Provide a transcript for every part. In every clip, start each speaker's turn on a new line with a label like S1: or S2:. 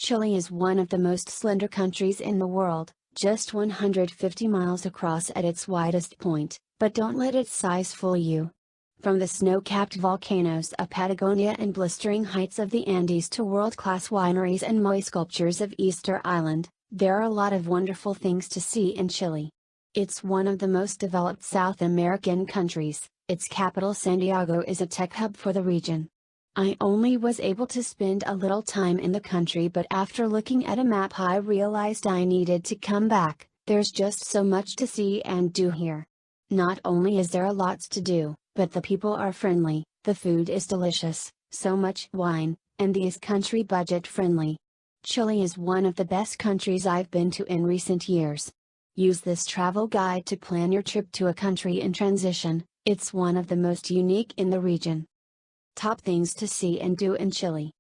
S1: Chile is one of the most slender countries in the world, just 150 miles across at its widest point, but don't let its size fool you. From the snow-capped volcanoes of Patagonia and blistering heights of the Andes to world-class wineries and moai sculptures of Easter Island, there are a lot of wonderful things to see in Chile. It's one of the most developed South American countries. Its capital Santiago is a tech hub for the region. I only was able to spend a little time in the country, but after looking at a map I realized I needed to come back. There's just so much to see and do here. Not only is there a lot to do, but the people are friendly, the food is delicious, so much wine, and the country budget friendly. Chile is one of the best countries I've been to in recent years. Use this travel guide to plan your trip to a country in transition. It's one of the most unique in the region. Top things to see and do in Chile.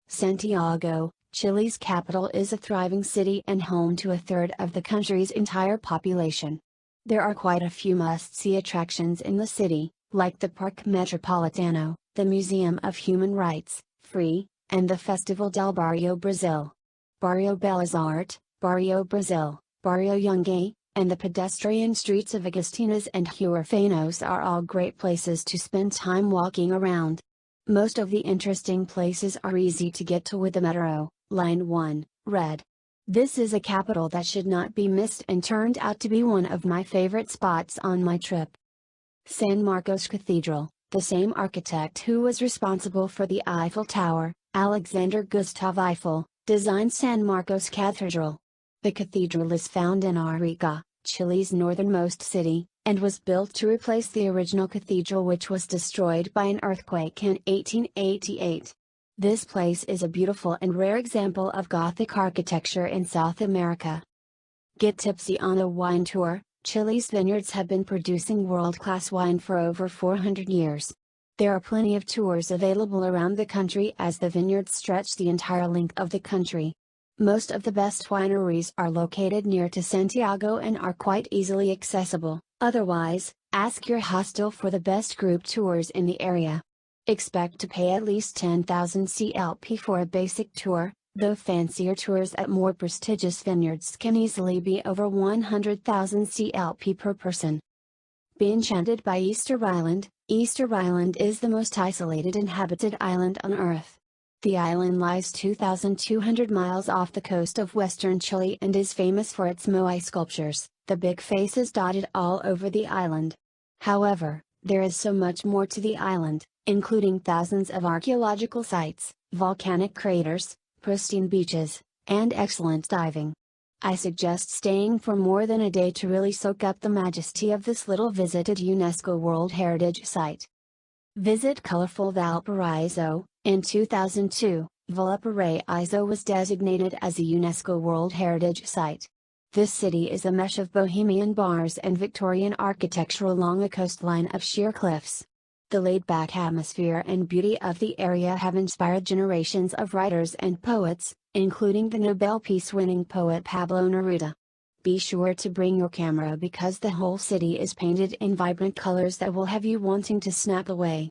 S1: Santiago, Chile's capital, is a thriving city and home to a third of the country's entire population. There are quite a few must-see attractions in the city, like the Parque Metropolitano, the Museum of Human Rights, free, and the Festival del Barrio Brazil. Barrio Belas Arte, Barrio Brazil, Barrio Yungay, and the pedestrian streets of Agostinas and Huerfanos are all great places to spend time walking around. Most of the interesting places are easy to get to with the metro, Line 1, Red. This is a capital that should not be missed and turned out to be one of my favorite spots on my trip. San Marcos Cathedral, the same architect who was responsible for the Eiffel Tower, Alexander Gustav Eiffel, designed San Marcos Cathedral. The cathedral is found in Arica, Chile's northernmost city, and was built to replace the original cathedral, which was destroyed by an earthquake in 1888. This place is a beautiful and rare example of Gothic architecture in South America. Get tipsy on a wine tour. Chile's vineyards have been producing world-class wine for over 400 years. There are plenty of tours available around the country as the vineyards stretch the entire length of the country. Most of the best wineries are located near to Santiago and are quite easily accessible. Otherwise, ask your hostel for the best group tours in the area. Expect to pay at least 10,000 CLP for a basic tour, though fancier tours at more prestigious vineyards can easily be over 100,000 CLP per person. Be enchanted by Easter Island. Easter Island is the most isolated inhabited island on Earth. The island lies 2,200 miles off the coast of western Chile and is famous for its moai sculptures, the big faces dotted all over the island. However, there is so much more to the island, including thousands of archaeological sites, volcanic craters, pristine beaches, and excellent diving. I suggest staying for more than a day to really soak up the majesty of this little visited UNESCO World Heritage Site. Visit colorful Valparaiso. In 2002, Valparaiso was designated as a UNESCO World Heritage Site. This city is a mesh of bohemian bars and Victorian architecture along a coastline of sheer cliffs. The laid-back atmosphere and beauty of the area have inspired generations of writers and poets, including the Nobel Peace-winning poet Pablo Neruda. Be sure to bring your camera because the whole city is painted in vibrant colors that will have you wanting to snap away.